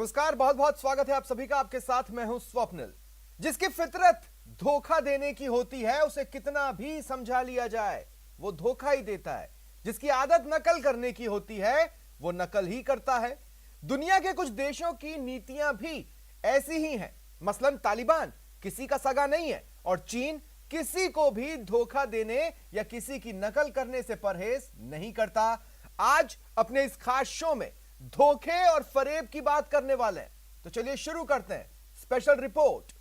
नमस्कार, बहुत बहुत स्वागत है आप सभी का। आपके साथ मैं हूं स्वप्निल। जिसकी फितरत धोखा देने की होती है उसे कितना भी समझा लिया जाए वो धोखा ही देता है। जिसकी आदत नकल करने की होती है वो नकल ही करता है। दुनिया के कुछ देशों की नीतियां भी ऐसी ही हैं। मसलन तालिबान किसी का सगा नहीं है और चीन किसी को भी धोखा देने या किसी की नकल करने से परहेज नहीं करता। आज अपने इस खास शो में धोखे और फरेब की बात करने वाले हैं, तो चलिए शुरू करते हैं स्पेशल रिपोर्ट।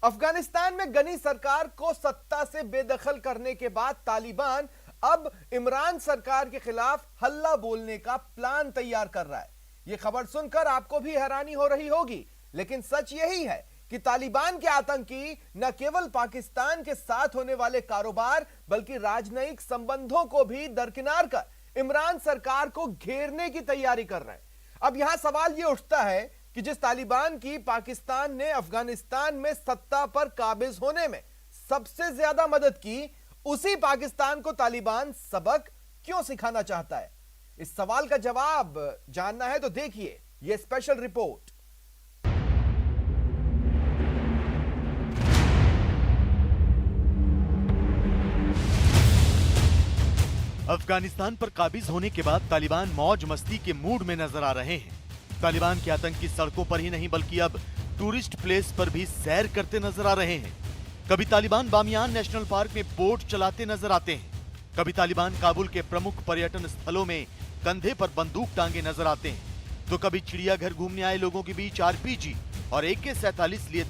अफगानिस्तान में गनी सरकार को सत्ता से बेदखल करने के बाद तालिबान अब इमरान सरकार के खिलाफ हल्ला बोलने का प्लान तैयार कर रहा है। यह खबर सुनकर आपको भी हैरानी हो रही होगी, लेकिन सच यही है कि तालिबान के आतंकी न केवल पाकिस्तान के साथ होने वाले कारोबार बल्कि राजनयिक संबंधों को भी दरकिनार कर इमरान सरकार को घेरने की तैयारी कर रहे हैं। अब यहां सवाल यह उठता है कि जिस तालिबान की पाकिस्तान ने अफगानिस्तान में सत्ता पर काबिज होने में सबसे ज्यादा मदद की, उसी पाकिस्तान को तालिबान सबक क्यों सिखाना चाहता है? इस सवाल का जवाब जानना है तो देखिए यह स्पेशल रिपोर्ट। अफगानिस्तान पर काबिज होने के बाद तालिबान मौज मस्ती के मूड में नजर आ रहे हैं। तालिबान के आतंकी सड़कों पर ही नहीं बल्कि अब टूरिस्ट प्लेस पर भी सैर करते नजर आ रहे हैं। कभी तालिबान बामियान नेशनल पार्क में बोट चलाते नजर आते हैं, कभी तालिबान काबुल के प्रमुख पर्यटन स्थलों में कंधे पर बंदूक टांगे नजर आते हैं, तो कभी चिड़ियाघर घूमने आए लोगों के बीच आरपीजी और AK-47 लिए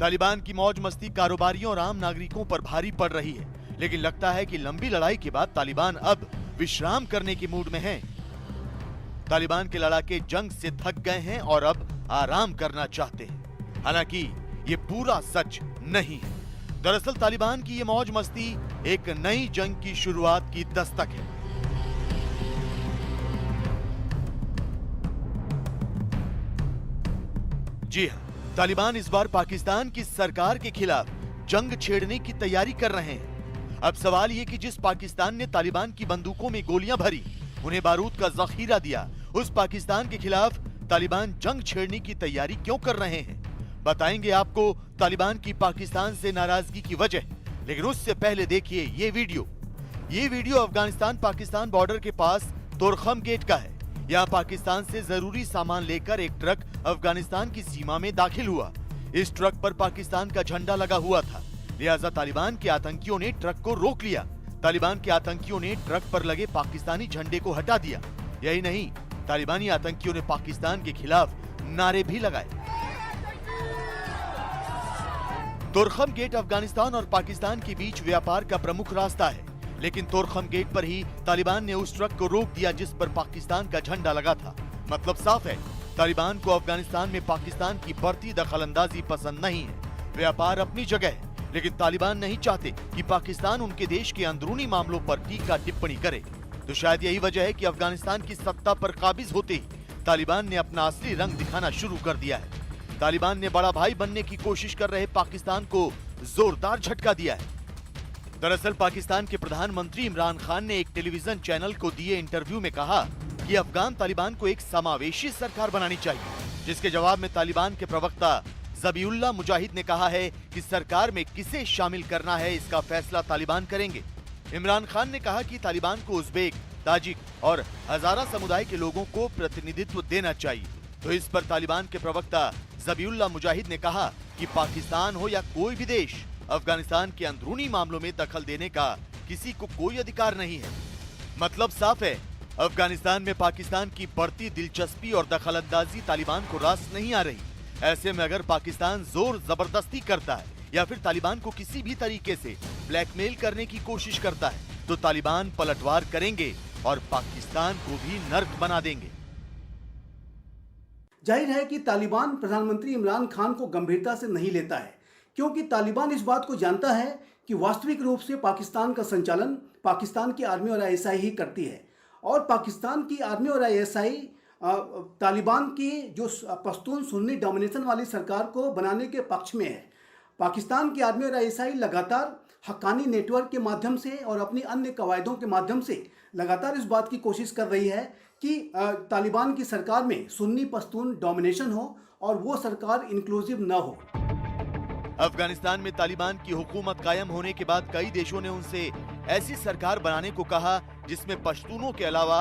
तालिबान की मौज मस्ती कारोबारियों और आम नागरिकों पर भारी पड़ रही है, लेकिन लगता है कि लंबी लड़ाई के बाद तालिबान अब विश्राम करने के मूड में हैं। तालिबान के लड़ाके जंग से थक गए हैं और अब आराम करना चाहते हैं। हालांकि ये पूरा सच नहीं है। दरअसल तालिबान की ये मौज मस्ती एक नई जंग की शुरुआत की दस्तक है। जी हां, तालिबान इस बार पाकिस्तान की सरकार के खिलाफ जंग छेड़ने की तैयारी कर रहे हैं। अब सवाल ये कि जिस पाकिस्तान ने तालिबान की बंदूकों में गोलियां भरी, उन्हें बारूद का जखीरा दिया, उस पाकिस्तान के खिलाफ तालिबान जंग छेड़ने की तैयारी क्यों कर रहे हैं? बताएंगे आपको तालिबान की पाकिस्तान से नाराजगी की वजह। लेकिन उससे पहले देखिए ये वीडियो अफगानिस्तान पाकिस्तान बॉर्डर के पास तोरखम गेट का है। यहाँ पाकिस्तान से जरूरी सामान लेकर एक ट्रक अफगानिस्तान की सीमा में दाखिल हुआ। इस ट्रक पर पाकिस्तान का झंडा लगा हुआ था, लिहाजा तालिबान के आतंकियों ने ट्रक को रोक लिया। तालिबान के आतंकियों ने ट्रक पर लगे पाकिस्तानी झंडे को हटा दिया। यही नहीं, तालिबानी आतंकियों ने पाकिस्तान के खिलाफ नारे भी लगाए। तोरखम गेट अफगानिस्तान और पाकिस्तान के बीच व्यापार का प्रमुख रास्ता है, लेकिन तोरखम गेट पर ही तालिबान ने उस ट्रक को रोक दिया जिस पर पाकिस्तान का झंडा लगा था। मतलब साफ है, तालिबान को अफगानिस्तान में पाकिस्तान की बढ़ती दखलंदाजी पसंद नहीं है। व्यापार अपनी जगह है, लेकिन तालिबान नहीं चाहते कि पाकिस्तान उनके देश के अंदरूनी मामलों पर टीका टिप्पणी करे। तो शायद यही वजह है कि अफगानिस्तान की सत्ता पर काबिज होते ही तालिबान ने अपना असली रंग दिखाना शुरू कर दिया है। तालिबान ने बड़ा भाई बनने की कोशिश कर रहे पाकिस्तान को जोरदार झटका दिया है। दरअसल पाकिस्तान के प्रधानमंत्री इमरान खान ने एक टेलीविजन चैनल को दिए इंटरव्यू में कहा कि अफगान तालिबान को एक समावेशी सरकार बनानी चाहिए, जिसके जवाब में तालिबान के प्रवक्ता ज़बीउल्लाह मुजाहिद ने कहा है कि सरकार में किसे शामिल करना है इसका फैसला तालिबान करेंगे। इमरान खान ने कहा कि तालिबान को उज़्बेक, ताजिक और हज़ारा समुदाय के लोगों को प्रतिनिधित्व देना चाहिए। तो इस पर तालिबान के प्रवक्ता ज़बीउल्लाह मुजाहिद ने कहा कि पाकिस्तान हो या कोई भी देश, अफगानिस्तान के अंदरूनी मामलों में दखल देने का किसी को कोई अधिकार नहीं है। मतलब साफ है, अफगानिस्तान में पाकिस्तान की बढ़ती दिलचस्पी और दखलंदाजी तालिबान को रास नहीं आ रही। ऐसे में अगर पाकिस्तान जोर जबरदस्ती करता है या फिर तालिबान को किसी भी तरीके से ब्लैकमेल करने की कोशिश करता है तो तालिबान पलटवार करेंगे और पाकिस्तान को भी नर्क बना देंगे। जाहिर है कि तालिबान प्रधानमंत्री इमरान खान को गंभीरता से नहीं लेता है, क्योंकि तालिबान इस बात को जानता है कि वास्तविक रूप से पाकिस्तान का संचालन पाकिस्तान की आर्मी और आईएसआई ही करती है और पाकिस्तान की आर्मी और आईएसआई तालिबान की जो पश्तून सुन्नी डोमिनेशन वाली सरकार को बनाने के पक्ष में है। पाकिस्तान की आर्मी और आईएसआई लगातार हक्कानी नेटवर्क के माध्यम से और अपनी अन्य कवायदों के माध्यम से लगातार इस बात की कोशिश कर रही है कि तालिबान की सरकार में सुन्नी पश्तून डोमिनेशन हो और वो सरकार इंक्लूसिव न हो। अफगानिस्तान में तालिबान की हुकूमत कायम होने के बाद कई देशों ने उनसे ऐसी सरकार बनाने को कहा जिसमें पश्तूनों के अलावा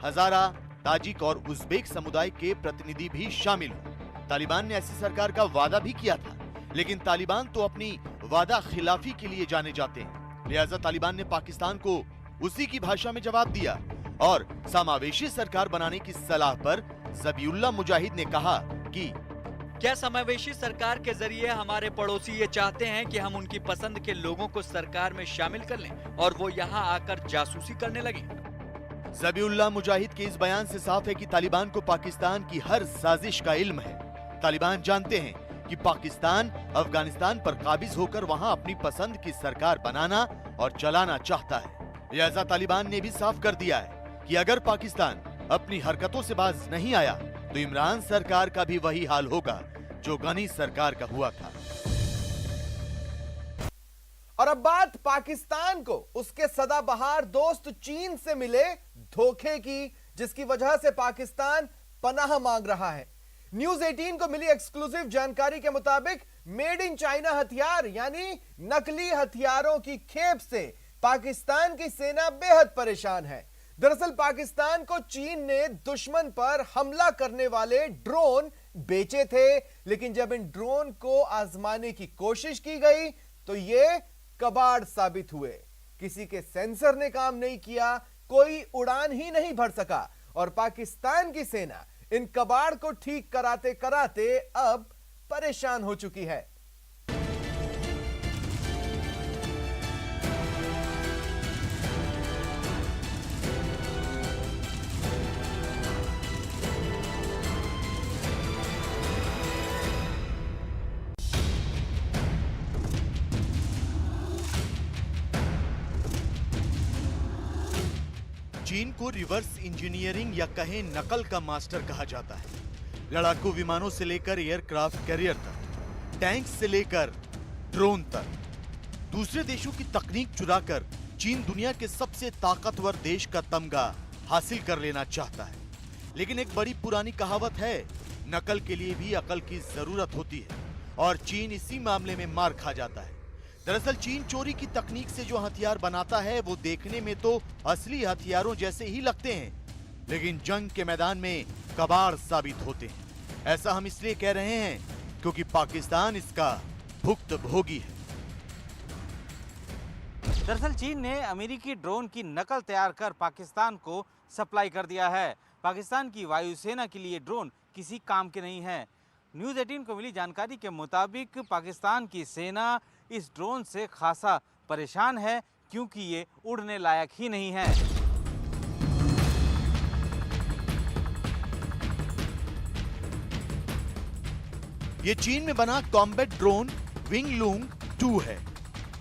हजारा, ताजिक और उज़्बेक समुदाय के प्रतिनिधि भी शामिल हो। तालिबान ने ऐसी सरकार का वादा भी किया था, लेकिन तालिबान तो अपनी वादा खिलाफी के लिए जाने जाते हैं। लिहाजा तालिबान ने पाकिस्तान को उसी की भाषा में जवाब दिया और समावेशी सरकार बनाने की सलाह पर ज़बीउल्लाह मुजाहिद ने कहा कि क्या समावेशी सरकार के जरिए हमारे पड़ोसी ये चाहते हैं कि हम उनकी पसंद के लोगों को सरकार में शामिल कर लें और वो यहाँ आकर जासूसी करने लगे। ज़बीउल्लाह मुजाहिद के इस बयान से साफ है कि तालिबान को पाकिस्तान की हर साजिश का इल्म है। तालिबान जानते हैं कि पाकिस्तान अफगानिस्तान पर काबिज होकर वहां अपनी पसंद की सरकार बनाना और चलाना चाहता है। लिहाजा तालिबान ने भी साफ कर दिया है कि अगर पाकिस्तान अपनी हरकतों से बाज नहीं आया तो इमरान सरकार का भी वही हाल होगा जो गनी सरकार का हुआ था। और अब बात पाकिस्तान को उसके सदाबहार दोस्त चीन से मिले धोखे की, जिसकी वजह से पाकिस्तान पनाह मांग रहा है। न्यूज 18 को मिली एक्सक्लूसिव जानकारी के मुताबिक मेड इन चाइना हथियार यानी नकली हथियारों की खेप से पाकिस्तान की सेना बेहद परेशान है। दरअसल पाकिस्तान को चीन ने दुश्मन पर हमला करने वाले ड्रोन बेचे थे, लेकिन जब इन ड्रोन को आजमाने की कोशिश की गई तो ये कबाड़ साबित हुए। किसी के सेंसर ने काम नहीं किया, कोई उड़ान ही नहीं भर सका और पाकिस्तान की सेना इन कबाड़ को ठीक कराते कराते अब परेशान हो चुकी है। चीन को रिवर्स इंजीनियरिंग या कहें नकल का मास्टर कहा जाता है। लड़ाकू विमानों से लेकर एयरक्राफ्ट कैरियर तक, टैंक से लेकर ड्रोन तक, दूसरे देशों की तकनीक चुराकर चीन दुनिया के सबसे ताकतवर देश का तमगा हासिल कर लेना चाहता है। लेकिन एक बड़ी पुरानी कहावत है, नकल के लिए भी अकल की जरूरत होती है और चीन इसी मामले में मार खा जाता है। दरअसल चीन चोरी की तकनीक से जो हथियार बनाता है वो देखने में तो असली हथियारों जैसे ही लगते हैं, लेकिन जंग के मैदान में कबाड़ साबित होते हैं। ऐसा हम इसलिए कह रहे हैं क्योंकि पाकिस्तान इसका भुक्तभोगी है। दरअसल चीन ने अमेरिकी ड्रोन की नकल तैयार कर पाकिस्तान को सप्लाई कर दिया है। पाकिस्तान की वायुसेना के लिए ड्रोन किसी काम के नहीं है। न्यूज़ 18 को मिली जानकारी के मुताबिक पाकिस्तान की सेना इस ड्रोन से खासा परेशान है क्योंकि ये उड़ने लायक ही नहीं है। ये चीन में बना कॉम्बैट ड्रोन विंग लूंग 2 है।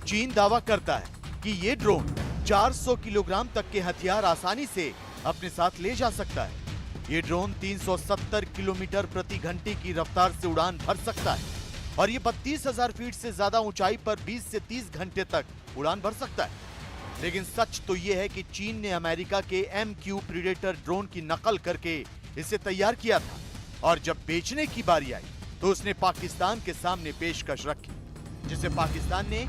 चीन दावा करता है कि ये ड्रोन 400 किलोग्राम तक के हथियार आसानी से अपने साथ ले जा सकता है। ये ड्रोन 370 किलोमीटर प्रति घंटे की रफ्तार से उड़ान भर सकता है और ये 32,000 फीट से ज्यादा ऊंचाई पर 20 से 30 घंटे तक उड़ान भर सकता है। लेकिन सच तो ये है कि चीन ने अमेरिका के MQ प्रीडेटर ड्रोन की नकल करके इसे तैयार किया था और जब बेचने की बारी आई तो उसने पाकिस्तान के सामने पेशकश रखी, जिसे पाकिस्तान ने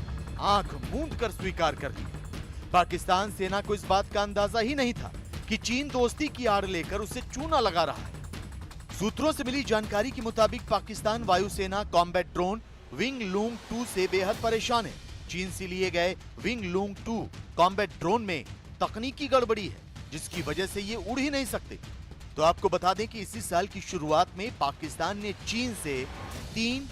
आंख मूंद कर स्वीकार कर लिया। पाकिस्तान सेना को इस बात का अंदाजा ही नहीं था कि चीन दोस्ती की आड़ लेकर उसे चूना लगा रहा है। सूत्रों से मिली जानकारी के मुताबिक पाकिस्तान वायुसेना कॉम्बैट ड्रोन विंग लूंग 2 से बेहद परेशान है। चीन से लिए गए विंग लूंग 2 कॉम्बैट ड्रोन में तकनीकी गड़बड़ी है, जिसकी वजह से ये उड़ ही नहीं सकते। तो आपको बता दें कि इसी साल की शुरुआत में पाकिस्तान ने चीन से 3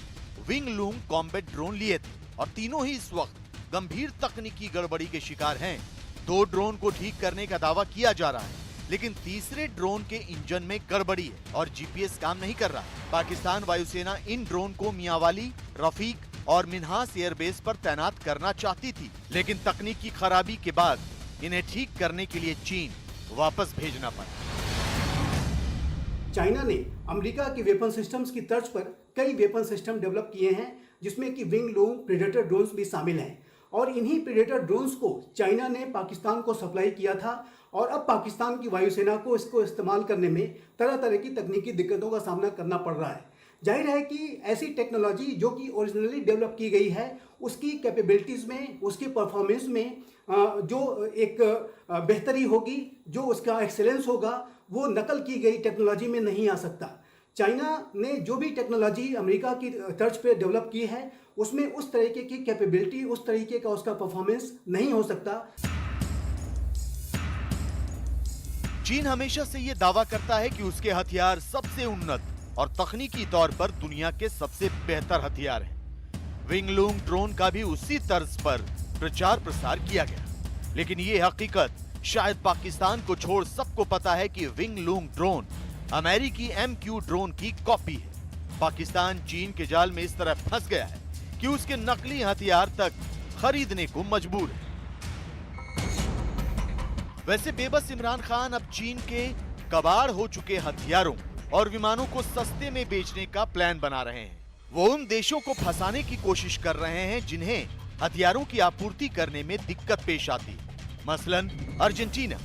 विंग लूंग कॉम्बैट ड्रोन लिए थे और तीनों ही इस वक्त गंभीर तकनीकी गड़बड़ी के शिकार हैं। 2 ड्रोन को ठीक करने का दावा किया जा रहा है, लेकिन तीसरे ड्रोन के इंजन में गड़बड़ी है और जीपीएस काम नहीं कर रहा। पाकिस्तान वायुसेना इन ड्रोन को मियांवाली, रफीक और मिन्हास एयरबेस पर तैनात करना चाहती थी, लेकिन तकनीकी खराबी के बाद इन्हें ठीक करने के लिए चीन वापस भेजना पड़ा। चाइना ने अमेरिका के वेपन सिस्टम्स की तर्ज पर कई वेपन सिस्टम डेवलप किए हैं, जिसमें कि विंग लूम प्रेडेटर ड्रोन्स भी शामिल हैं। और इन्हीं प्रेडेटर ड्रोन्स को चाइना ने पाकिस्तान को सप्लाई किया था और अब पाकिस्तान की वायुसेना को इसको इस्तेमाल करने में तरह तरह की तकनीकी दिक्कतों का सामना करना पड़ रहा है। जाहिर है कि ऐसी टेक्नोलॉजी जो कि ओरिजिनली डेवलप की गई है, उसकी कैपेबिलिटीज़ में, उसकी परफॉर्मेंस में जो एक बेहतरी होगी, जो उसका एक्सेलेंस होगा, वो नकल की गई टेक्नोलॉजी में नहीं आ सकता। चाइना ने जो भी टेक्नोलॉजी अमेरिका की तर्ज पे डेवलप की है, उसमें उस तरीके की कैपेबिलिटी, उस तरीके का उसका परफॉर्मेंस नहीं हो सकता। चीन हमेशा से ये दावा करता है कि उसके हथियार सबसे उन्नत और तकनीकी तौर पर दुनिया के सबसे बेहतर हथियार हैं। विंगलूंग ड्रोन का भी उसी तर्ज पर प्रचार प्रसार किया गया, लेकिन ये हकीकत शायद पाकिस्तान को छोड़ सबको पता है कि विंगलूंग ड्रोन अमेरिकी MQ ड्रोन की कॉपी है। पाकिस्तान चीन के जाल में इस तरह फंस गया है कि उसके नकली हथियार तक खरीदने को मजबूर है। वैसे बेबस इमरान खान अब चीन के कबाड़ हो चुके हथियारों और विमानों को सस्ते में बेचने का प्लान बना रहे हैं। वो उन देशों को फंसाने की कोशिश कर रहे हैं जिन्हें हथियारों की आपूर्ति करने में दिक्कत पेश आती है, मसलन अर्जेंटीना।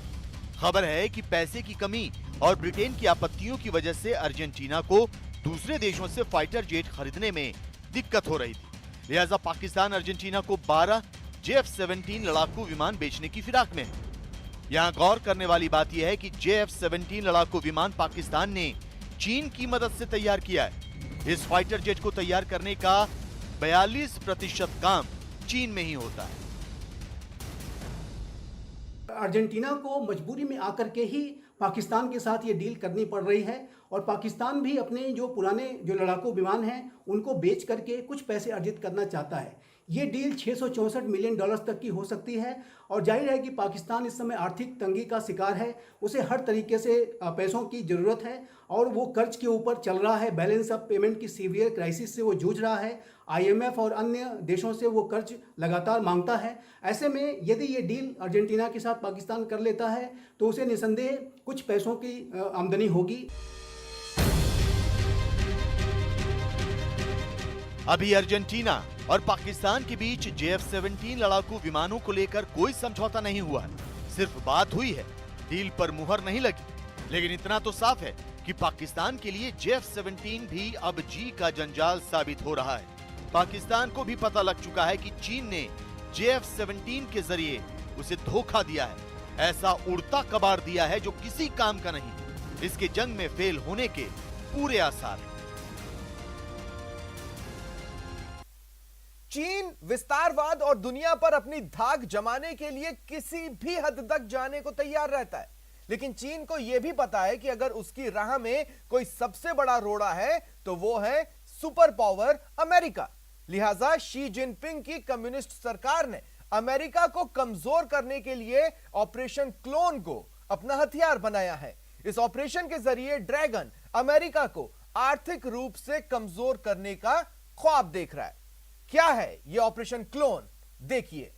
खबर है कि पैसे की कमी और ब्रिटेन की आपत्तियों की वजह से अर्जेंटीना को दूसरे देशों से फाइटर जेट खरीदने में दिक्कत हो रही थी। लिहाजा पाकिस्तान अर्जेंटीना को 12 JF-17 लड़ाकू विमान बेचने की फिराक में है। यहाँ गौर करने वाली बात यह है कि JF-17 लड़ाकू विमान पाकिस्तान ने चीन की मदद से तैयार किया है। इस फाइटर जेट को तैयार करने का 42% काम चीन में ही होता है। अर्जेंटीना को मजबूरी में आकर के ही पाकिस्तान के साथ ये डील करनी पड़ रही है और पाकिस्तान भी अपने जो पुराने लड़ाकू विमान हैं उनको बेच करके कुछ पैसे अर्जित करना चाहता है। ये डील $664 मिलियन तक की हो सकती है और जाहिर है कि पाकिस्तान इस समय आर्थिक तंगी का शिकार है। उसे हर तरीके से पैसों की ज़रूरत है और वो कर्ज के ऊपर चल रहा है। बैलेंस ऑफ पेमेंट की सीवियर क्राइसिस से वो जूझ रहा है। IMF और अन्य देशों से वो कर्ज लगातार मांगता है। ऐसे में यदि ये डील अर्जेंटीना के साथ पाकिस्तान कर लेता है तो उसे निसंदेह कुछ पैसों की आमदनी होगी। अभी अर्जेंटीना और पाकिस्तान के बीच JF-17 लड़ाकू विमानों को लेकर कोई समझौता नहीं हुआ है, सिर्फ बात हुई है, डील पर मुहर नहीं लगी। लेकिन इतना तो साफ है कि पाकिस्तान के लिए JF-17 भी अब जी का जंजाल साबित हो रहा है। पाकिस्तान को भी पता लग चुका है कि चीन ने JF-17 के जरिए उसे धोखा दिया है, ऐसा उड़ता कबाड़ दिया है जो किसी काम का नहीं। इसके जंग में फेल होने के पूरे आसार हैं। चीन विस्तारवाद और दुनिया पर अपनी धाक जमाने के लिए किसी भी हद तक जाने को तैयार रहता है, लेकिन चीन को यह भी पता है कि अगर उसकी राह में कोई सबसे बड़ा रोड़ा है तो वो है सुपर पावर अमेरिका। लिहाजा शी जिनपिंग की कम्युनिस्ट सरकार ने अमेरिका को कमजोर करने के लिए ऑपरेशन क्लोन को अपना हथियार बनाया है। इस ऑपरेशन के जरिए ड्रैगन अमेरिका को आर्थिक रूप से कमजोर करने का ख्वाब देख रहा है। क्या है यह ऑपरेशन क्लोन, देखिए।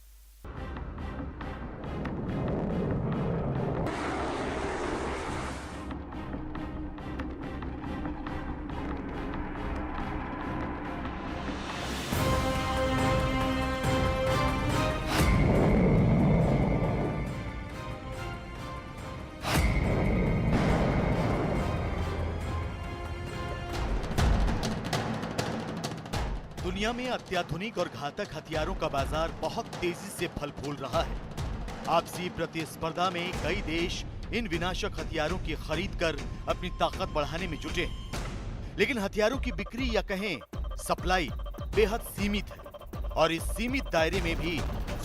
दुनिया में अत्याधुनिक और घातक हथियारों का बाजार बहुत तेजी से फल फूल रहा है। आपसी प्रतिस्पर्धा में कई देश इन विनाशक हथियारों की खरीद कर अपनी ताकत बढ़ाने में जुटे हैं। लेकिन हथियारों की बिक्री या कहें सप्लाई बेहद सीमित है और इस सीमित दायरे में भी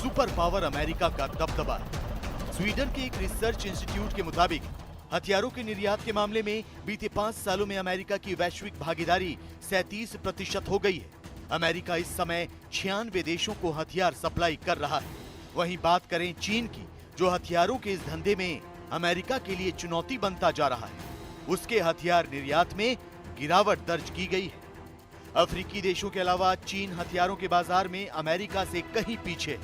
सुपर पावर अमेरिका का दबदबा है। स्वीडन के एक रिसर्च इंस्टीट्यूट के मुताबिक हथियारों के निर्यात के मामले में बीते 5 सालों में अमेरिका की वैश्विक भागीदारी 37% हो गई है। अमेरिका इस समय 96 देशों को हथियार सप्लाई कर रहा है। वहीं बात करें चीन की, जो हथियारों के इस धंधे में अमेरिका के लिए चुनौती बनता जा रहा है, उसके हथियार निर्यात में गिरावट दर्ज की गई है। अफ्रीकी देशों के अलावा चीन हथियारों के बाजार में अमेरिका से कहीं पीछे है।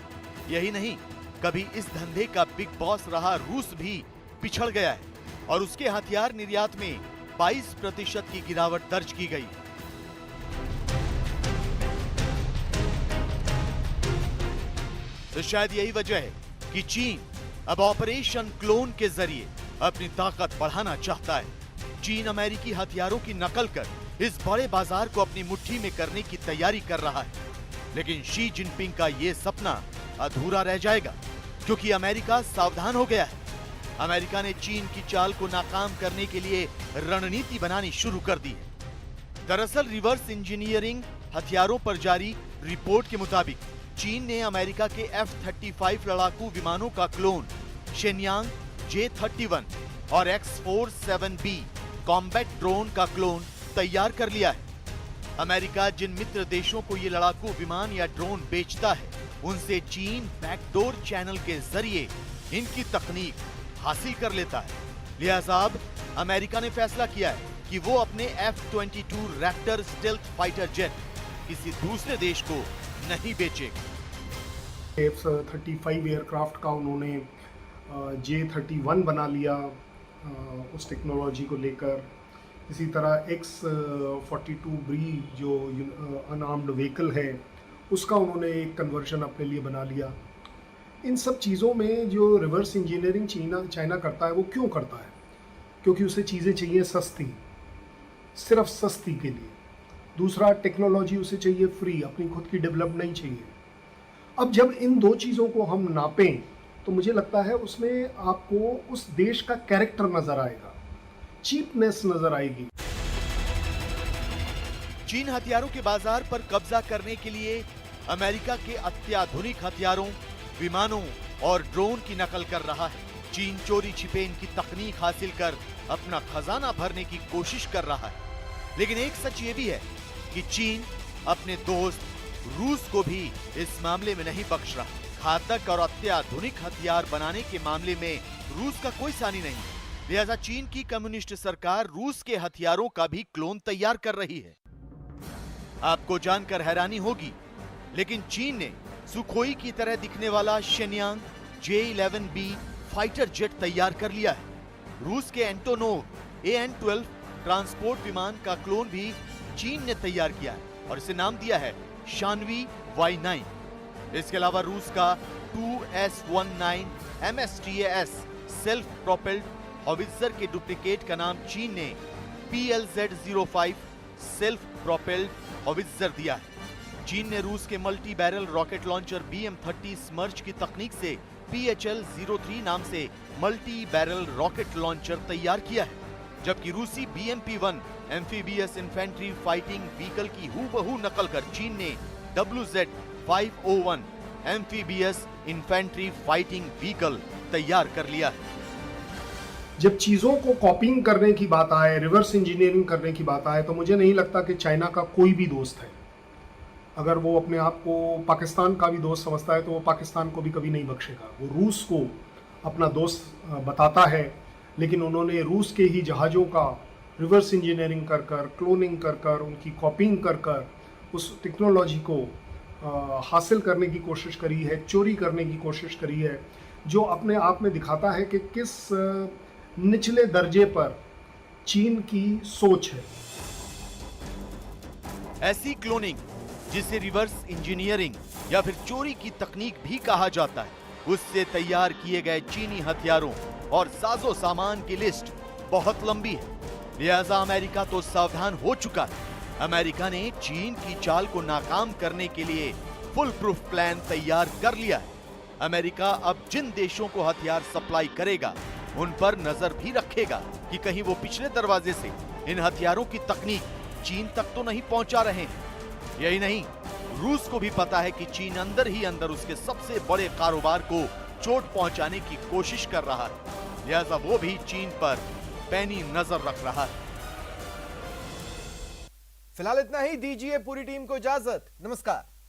यही नहीं, कभी इस धंधे का बिग बॉस रहा रूस भी पिछड़ गया है और उसके हथियार निर्यात में 22% की गिरावट दर्ज की गई। तो शायद यही वजह है कि चीन अब ऑपरेशन क्लोन के जरिए अपनी ताकत बढ़ाना चाहता है। चीन अमेरिकी हथियारों की नकल कर इस बड़े बाजार को अपनी मुट्ठी में करने की तैयारी कर रहा है। लेकिन शी जिनपिंग का यह सपना अधूरा रह जाएगा, क्योंकि अमेरिका सावधान हो गया है। अमेरिका ने चीन की चाल को नाकाम करने के लिए रणनीति बनानी शुरू कर दी है। दरअसल रिवर्स इंजीनियरिंग हथियारों पर जारी रिपोर्ट के मुताबिक चीन ने अमेरिका के F-35 लड़ाकू विमानों का क्लोन शेनयांग J-31 और X-47B कॉम्बैट ड्रोन का क्लोन तैयार कर लिया है। अमेरिका जिन मित्र देशों को ये लड़ाकू विमान या ड्रोन बेचता है, उनसे चीन बैकडोर चैनल के जरिए इनकी तकनीक हासिल कर लेता है। लिहाजा अब अमेरिका ने फैसला किया है कि वो अपने F-22 Raptor stealth fighter jet किसी दूसरे देश को नहीं बेचेगा। F-35 एयरक्राफ्ट का उन्होंने J-31 बना लिया उस टेक्नोलॉजी को लेकर। इसी तरह X-42B जो अनआर्म्ड व्हीकल है, उसका उन्होंने एक कन्वर्जन अपने लिए बना लिया। इन सब चीज़ों में जो रिवर्स इंजीनियरिंग चाइना करता है, वो क्यों करता है? क्योंकि उसे चीज़ें चाहिए सस्ती, सिर्फ सस्ती के लिए। दूसरा, टेक्नोलॉजी उसे चाहिए फ्री, अपनी खुद की डेवलप नहीं चाहिए। अब जब इन दो चीज़ों को हम नापें तो मुझे लगता है उसमें आपको उस देश का कैरेक्टर नजर आएगा, चीपनेस नजर आएगी। चीन हथियारों के बाजार पर कब्जा करने के लिए अमेरिका के अत्याधुनिक हथियारों, विमानों और ड्रोन की नकल कर रहा है। चीन चोरी छिपे इनकी तकनीक हासिल कर अपना खजाना भरने की कोशिश कर रहा है। लेकिन एक सच ये भी है कि चीन अपने दोस्त रूस को भी इस मामले में नहीं बख्श रहा। घातक और अत्याधुनिक हथियार बनाने के मामले में रूस का कोई सानी नहीं। लिहाजा चीन की कम्युनिस्ट सरकार रूस के हथियारों का भी क्लोन तैयार कर रही है। आपको जानकर हैरानी होगी, लेकिन चीन ने सुखोई की तरह दिखने वाला शेनयांग J-11B फाइटर जेट तैयार कर लिया है। रूस के एंटोनोव AN-12 ट्रांसपोर्ट विमान का क्लोन भी चीन ने तैयार किया है और इसे नाम दिया है शानवी Y-9। इसके अलावा रूस का 2S-19 MSTAS self propelled howitzer के डुप्लीकेट का नाम चीन ने PLZ-05 सेल्फ प्रोपेल्ड हॉवित्जर दिया है। चीन ने रूस के multi barrel rocket launcher BM-30 स्मर्च की तकनीक से PHL-03 नाम से मल्टी बैरल रॉकेट लॉन्चर तैयार किया है, जबकि रूसी BMP-1 amphibious infantry fighting vehicle की हूबहू नकल कर चीन ने WZ-501 amphibious infantry fighting vehicle तैयार कर लिया है। जब चीज़ों को कॉपिंग करने की बात आए, रिवर्स इंजीनियरिंग करने की बात आए, तो मुझे नहीं लगता कि चाइना का कोई भी दोस्त है। अगर वो अपने आप को पाकिस्तान का भी दोस्त समझता है तो वो पाकिस्तान को भी कभी नहीं बख्शेगा। वो रूस को अपना दोस्त बताता है, लेकिन उन्होंने रूस के ही जहाज़ों का रिवर्स इंजीनियरिंग कर कर, क्लोनिंग कर कर, उनकी कॉपिंग कर कर उस टेक्नोलॉजी को हासिल करने की कोशिश करी है, चोरी करने की कोशिश करी है, जो अपने आप में दिखाता है कि किस निचले दर्जे पर चीन की सोच है। ऐसी क्लोनिंग, जिसे रिवर्स इंजीनियरिंग या फिर चोरी की तकनीक भी कहा जाता है, उससे तैयार किए गए चीनी हथियारों और साजो सामान की लिस्ट बहुत लंबी है। लिहाजा अमेरिका तो सावधान हो चुका है। अमेरिका ने चीन की चाल को नाकाम करने के लिए फुल प्रूफ प्लान तैयार कर लिया है। अमेरिका अब जिन देशों को हथियार सप्लाई करेगा, उन पर नजर भी रखेगा कि कहीं वो पिछले दरवाजे से इन हथियारों की तकनीक चीन तक तो नहीं पहुंचा रहे हैं। यही नहीं, रूस को भी पता है कि चीन अंदर ही अंदर उसके सबसे बड़े कारोबार को चोट पहुंचाने की कोशिश कर रहा है। लिहाजा वो भी चीन पर पैनी नजर रख रहा है। फिलहाल इतना ही, दीजिए पूरी टीम को इजाजत। नमस्कार।